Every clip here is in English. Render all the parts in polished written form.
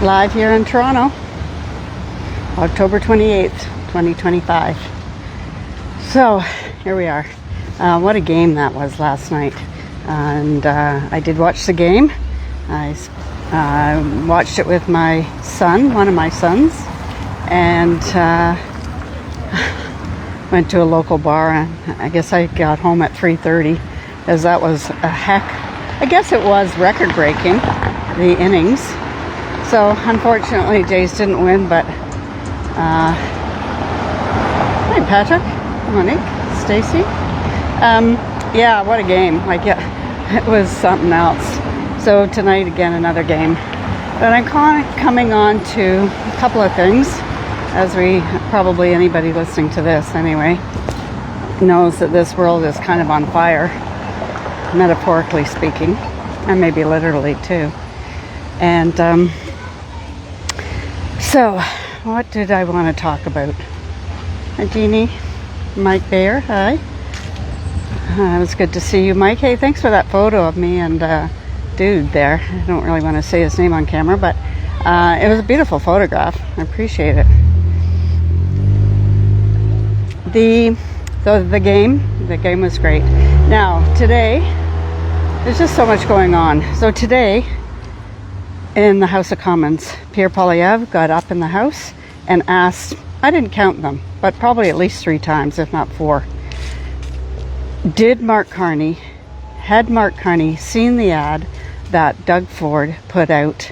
live here in Toronto, October 28th, 2025. So here we are. What a game that was last night. And I did watch the game. I watched it with my son, one of my sons, and went to a local bar, and I guess I got home at 3:30, as that was I guess it was record-breaking, the innings. So unfortunately Jays didn't win, but hi Patrick, Monique, Stacy. Yeah, what a game. Like, yeah, it was something else. So tonight again, another game. But I'm coming on to a couple of things, as probably anybody listening to this anyway knows that this world is kind of on fire, metaphorically speaking, and maybe literally too. And so what did I want to talk about? Hi Jeannie, Mike Bayer, hi. It was good to see you, Mike. Hey, thanks for that photo of me and dude there. I don't really want to say his name on camera, but it was a beautiful photograph. I appreciate it. The game was great. Now today, there's just so much going on. So today, in the House of Commons, Pierre Poilievre got up in the House and asked, I didn't count them, but probably at least 3 times, if not 4. Had Mark Carney seen the ad that Doug Ford put out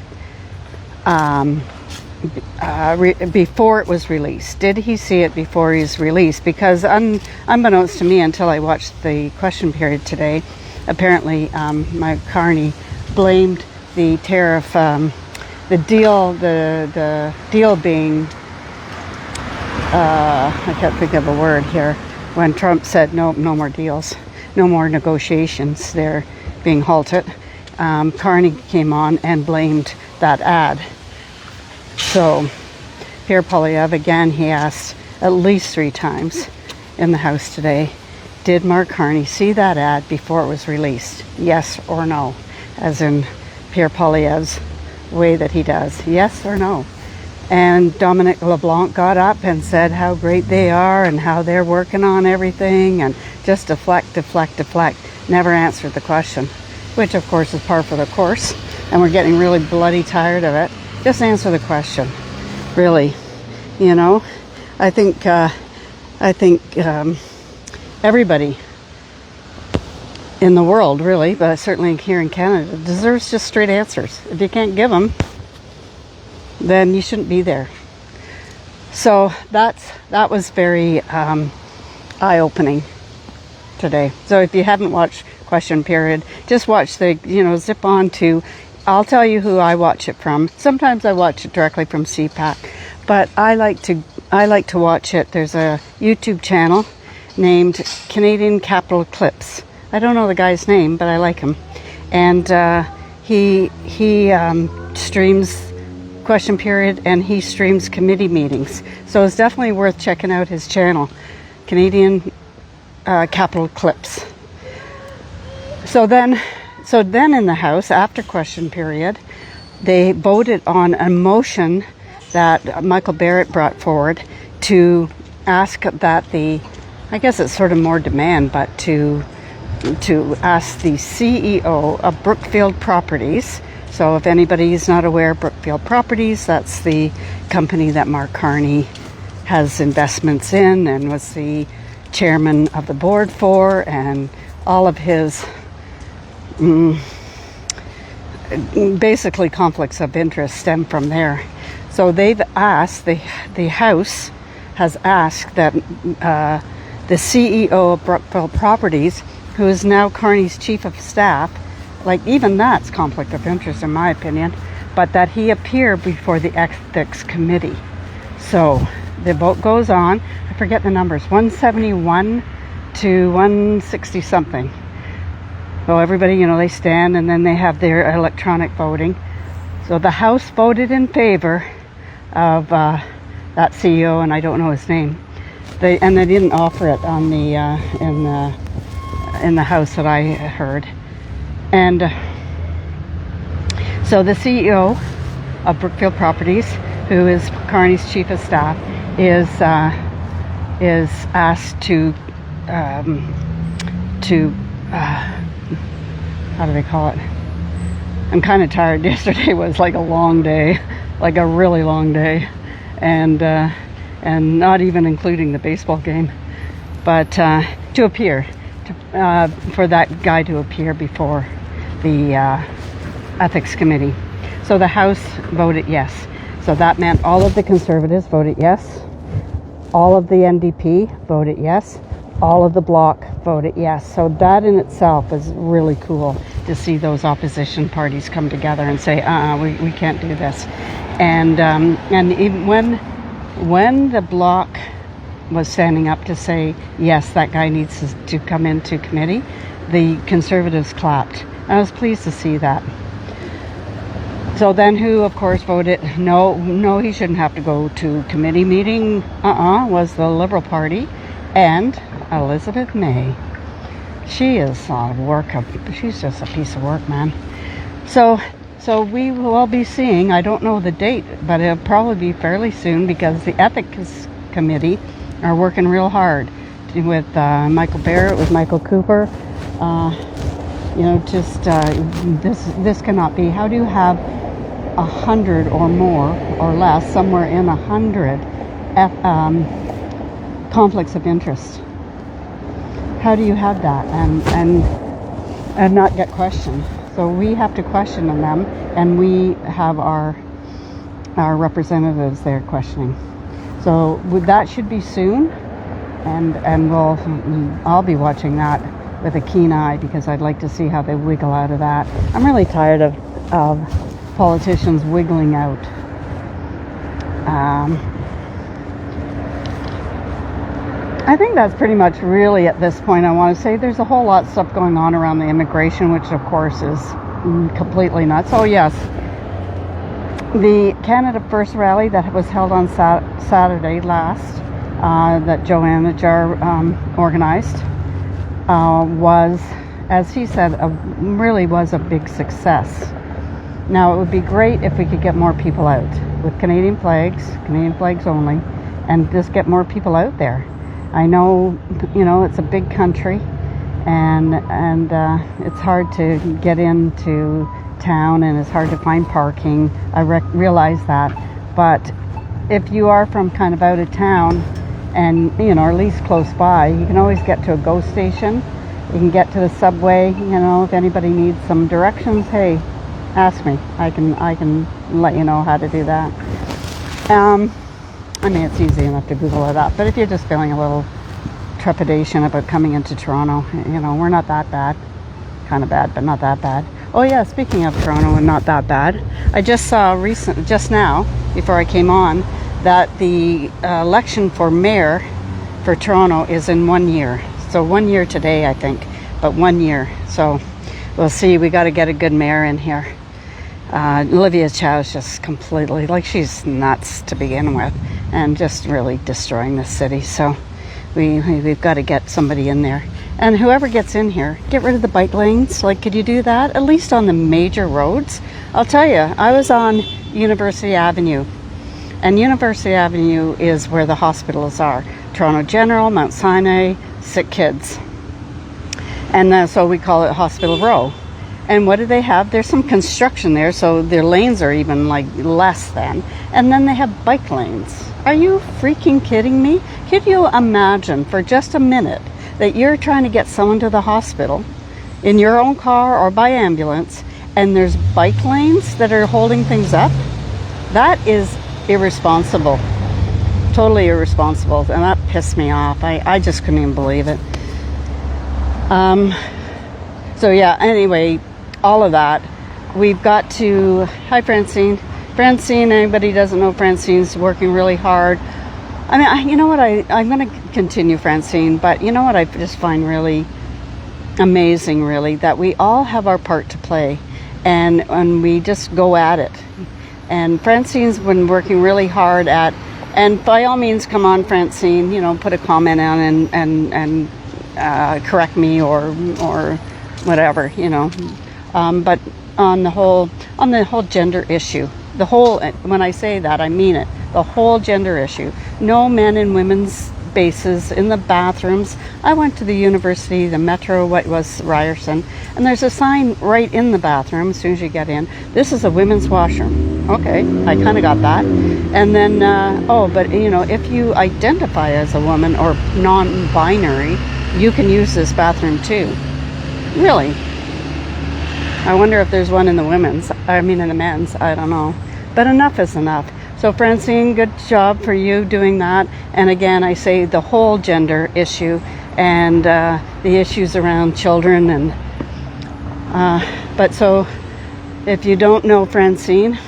before it was released? Did he see it before he was released? Because unbeknownst to me, until I watched the question period today, apparently Mike Carney blamed the tariff, the deal being, I can't think of a word here, when Trump said no more deals, no more negotiations, they're being halted. Carney came on and blamed that ad. So Pierre Poilievre, again, he asked at least 3 times in the House today, did Mark Carney see that ad before it was released? Yes or no? As in Pierre Poilievre's way that he does. Yes or no? And Dominic LeBlanc got up and said how great they are and how they're working on everything, and just deflect. Never answered the question, which of course is par for the course, and we're getting really bloody tired of it. Just answer the question, really. You know, I think everybody in the world, really, but certainly here in Canada, deserves just straight answers. If you can't give them, then you shouldn't be there. So that was very eye-opening today. So if you haven't watched question period, just watch zip on to, I'll tell you who I watch it from. Sometimes I watch it directly from CPAC, but I like to watch it. There's a YouTube channel named Canadian Capital Clips. I don't know the guy's name, but I like him. And he streams question period, and he streams committee meetings. So it's definitely worth checking out his channel, Canadian Capital Clips. So then in the House, after question period, they voted on a motion that Michael Barrett brought forward to ask that I guess it's sort of more demand, but to ask the CEO of Brookfield Properties. So if anybody is not aware, Brookfield Properties, that's the company that Mark Carney has investments in and was the chairman of the board for, and all of his basically conflicts of interest stem from there. So they've asked, the House has asked that the CEO of Brookfield Properties, who is now Carney's chief of staff, like even that's conflict of interest in my opinion, but that he appear before the Ethics Committee. So the vote goes on. I forget the numbers, 171 to 160 something. So everybody, they stand and then they have their electronic voting. So the House voted in favor of that CEO, and I don't know his name. They didn't offer it on the in the House that I heard. And so the CEO of Brookfield Properties, who is Carney's chief of staff, is asked to how do they call it? I'm kind of tired. Yesterday was like a long day, like a really long day, and not even including the baseball game. But to appear, for that guy to appear before the Ethics Committee. So the House voted yes. So that meant all of the Conservatives voted yes. All of the NDP voted yes. All of the Bloc voted yes. So that in itself is really cool to see those opposition parties come together and say, we can't do this. And even when the Bloc was standing up to say, yes, that guy needs to come into committee, the Conservatives clapped. I was pleased to see that. So then who, of course, voted no, he shouldn't have to go to committee meeting, was the Liberal Party and Elizabeth May. She is she's just a piece of work, man. So we will be seeing, I don't know the date, but it'll probably be fairly soon, because the Ethics Committee are working real hard with Michael Barrett, with Michael Cooper. This cannot be. How do you have 100 or more or less, somewhere in 100 conflicts of interest? How do you have that and not get questioned? So we have to question them, and we have our representatives there questioning. So that should be soon, and I'll be watching that with a keen eye, because I'd like to see how they wiggle out of that. I'm really tired of politicians wiggling out. I think that's pretty much really at this point. I want to say there's a whole lot of stuff going on around the immigration, which of course is completely nuts. Oh yes, the Canada First rally that was held on Saturday last, that Joanna Jar organized, was, as he said, really was a big success. Now, it would be great if we could get more people out with Canadian flags only, and just get more people out there. I know, it's a big country, and it's hard to get into town, and it's hard to find parking. I realize that, but if you are from kind of out of town, and or at least close by, you can always get to a GO station. You can get to the subway. If anybody needs some directions, hey, ask me. I can let you know how to do that. It's easy enough to Google it up, but if you're just feeling a little trepidation about coming into Toronto, we're not that bad. Kind of bad, but not that bad. Oh yeah, speaking of Toronto and not that bad, I just saw just now, before I came on, that the election for mayor for Toronto is in 1 year. So 1 year today, I think, but 1 year. So we'll see. We got to get a good mayor in here. Olivia Chow is just completely, she's nuts to begin with, and just really destroying the city. So we've got to get somebody in there. And whoever gets in here, get rid of the bike lanes. Could you do that? At least on the major roads. I'll tell you, I was on University Avenue. And University Avenue is where the hospitals are. Toronto General, Mount Sinai, Sick Kids. And so we call it Hospital Row. And what do they have? There's some construction there, so their lanes are even less than. And then they have bike lanes. Are you freaking kidding me? Could you imagine for just a minute that you're trying to get someone to the hospital in your own car or by ambulance, and there's bike lanes that are holding things up? That is irresponsible. Totally irresponsible. And that pissed me off. I just couldn't even believe it. So yeah, anyway, all of that. We've got to... Hi, Francine. Francine, anybody doesn't know, Francine's working really hard. You know what, I'm going to continue, Francine, but you know what I just find really amazing, really, that we all have our part to play, and we just go at it. And Francine's been working really hard at, and by all means, come on, Francine, put a comment on and correct me or whatever, but on the whole gender issue, The whole, when I say that, I mean it. The whole gender issue. No men in women's spaces in the bathrooms. I went to the university, the Metro, what was Ryerson, and there's a sign right in the bathroom as soon as you get in. This is a women's washroom. Okay, I kind of got that. And then, but you know, if you identify as a woman or non-binary, you can use this bathroom too. Really? I wonder if there's one in the women's, in the men's, I don't know. But enough is enough. So Francine, good job for you doing that. And again, I say the whole gender issue and the issues around children. And but so if you don't know Francine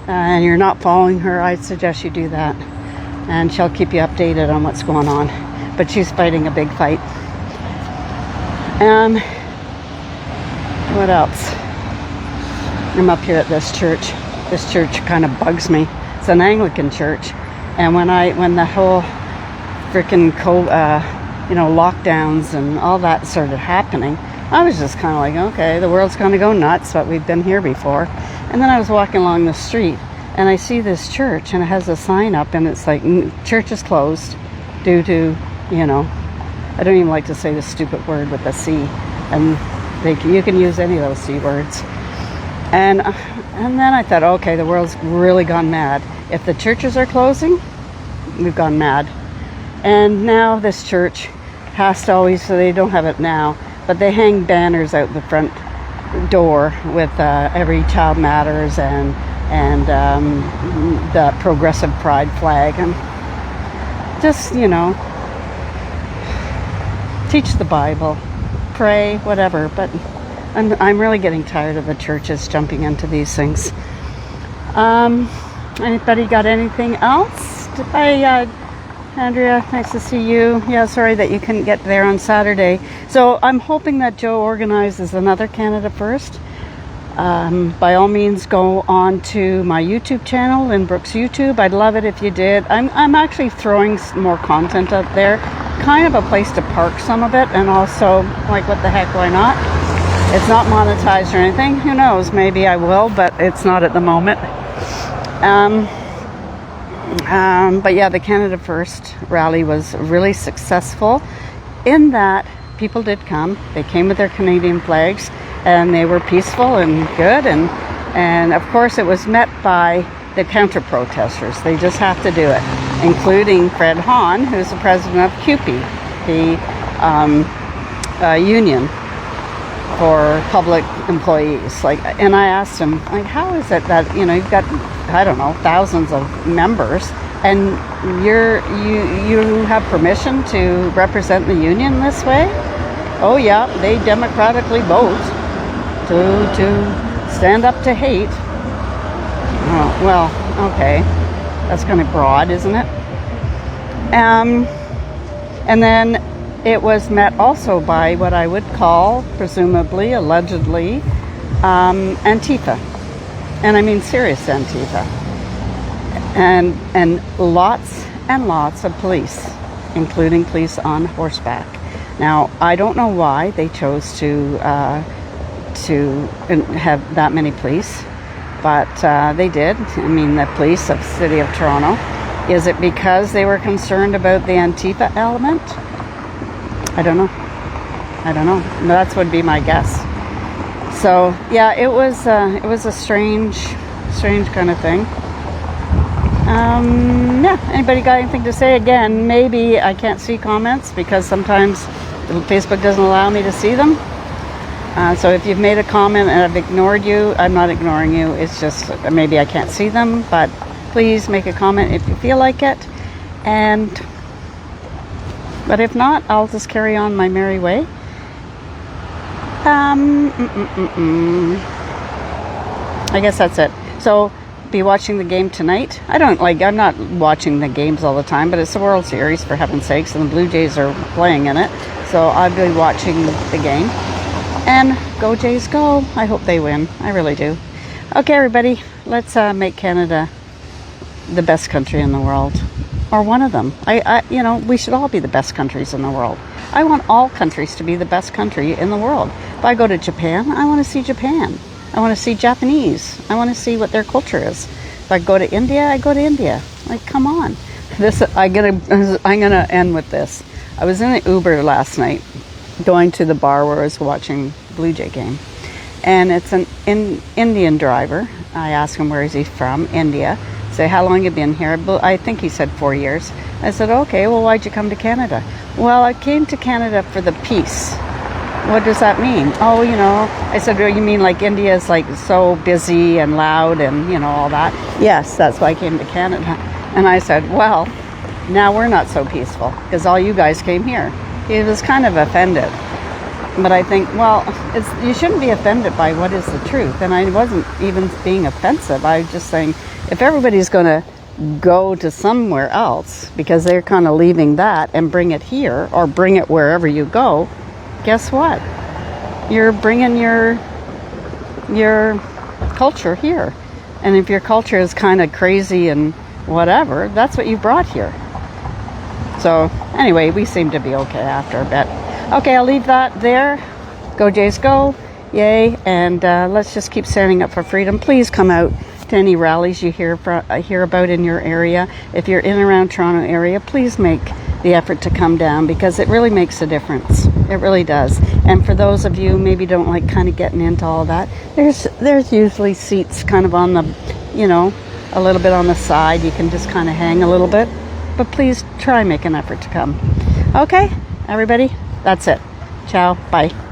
and you're not following her, I'd suggest you do that. And she'll keep you updated on what's going on. But she's fighting a big fight. And what else? I'm up here at this church. This church kind of bugs me. It's an Anglican church, and when the whole freaking lockdowns and all that started happening, I was just kind of like, okay, the world's going to go nuts, but we've been here before. And then I was walking along the street, and I see this church, and it has a sign up, and it's like, church is closed due to, I don't even like to say the stupid word with a C, and you can use any of those C words. And then I thought, okay, the world's really gone mad. If the churches are closing, we've gone mad. And now this church has to always, so they don't have it now, but they hang banners out the front door with every child matters and the progressive pride flag, and just, teach the Bible, pray, whatever. But I'm really getting tired of the churches jumping into these things. Anybody got anything else? Hi, Andrea, nice to see you. Yeah, sorry that you couldn't get there on Saturday. So I'm hoping that Joe organizes another Canada First. By all means, go on to my YouTube channel, Lynn Brooks YouTube. I'd love it if you did. I'm actually throwing more content up there. Kind of a place to park some of it, and also, like, what the heck, why not? It's not monetized or anything. Who knows? Maybe I will, but it's not at the moment. But yeah, the Canada First rally was really successful in that people did come. They came with their Canadian flags, and they were peaceful and good. And of course, it was met by the counter-protesters. They just have to do it, including Fred Hahn, who's the president of CUPE, the union for public employees. And I asked him, how is it that you've got, I don't know, thousands of members, and you have permission to represent the union this way? Oh yeah, they democratically vote to stand up to hate. Oh, well, okay, that's kind of broad, isn't it? And then it was met also by what I would call, presumably, allegedly, Antifa. And I mean serious Antifa. And lots and lots of police, including police on horseback. Now, I don't know why they chose to have that many police, but they did. I mean, the police of the City of Toronto. Is it because they were concerned about the Antifa element? I don't know. That would be my guess. So yeah, it was a strange kind of thing. Yeah, anybody got anything to say? Again, maybe I can't see comments because sometimes Facebook doesn't allow me to see them. So if you've made a comment and I've ignored you, I'm not ignoring you. It's just maybe I can't see them, but please make a comment if you feel like it. But if not, I'll just carry on my merry way. I guess that's it. So be watching the game tonight. I'm not watching the games all the time, but it's the World Series, for heaven's sakes, and the Blue Jays are playing in it. So I'll be watching the game. And go Jays, go. I hope they win. I really do. Okay, everybody, let's make Canada the best country in the world. Or one of them. We should all be the best countries in the world. I want all countries to be the best country in the world. If I go to Japan, I want to see Japan. I want to see Japanese. I want to see what their culture is. If I go to India, I go to India. Like, come on. I'm gonna end with this. I was in an Uber last night, going to the bar where I was watching Blue Jay game, and it's an Indian driver. I asked him where is he from. India. Say, how long have you been here? I think he said 4 years. I said, okay, well, why'd you come to Canada? Well, I came to Canada for the peace. What does that mean? Oh, you know, I said, well, you mean like India is like so busy and loud and, you know, all that? Yes, that's why I came to Canada. And I said, well, now we're not so peaceful because all you guys came here. He was kind of offended. But I think, well, you shouldn't be offended by what is the truth. And I wasn't even being offensive. I was just saying, if everybody's going to go to somewhere else because they're kind of leaving that and bring it here or bring it wherever you go, guess what? You're bringing your culture here. And if your culture is kind of crazy and whatever, that's what you brought here. So anyway, we seem to be okay after a bit. Okay, I'll leave that there. Go Jays go. Yay. And let's just keep standing up for freedom. Please come out to any rallies you hear about in your area. If you're in and around Toronto area, please make the effort to come down because it really makes a difference. It really does. And for those of you maybe don't like kind of getting into all that, there's usually seats kind of on the, you know, a little bit on the side. You can just kind of hang a little bit. But please try make an effort to come. Okay, everybody, that's it. Ciao. Bye.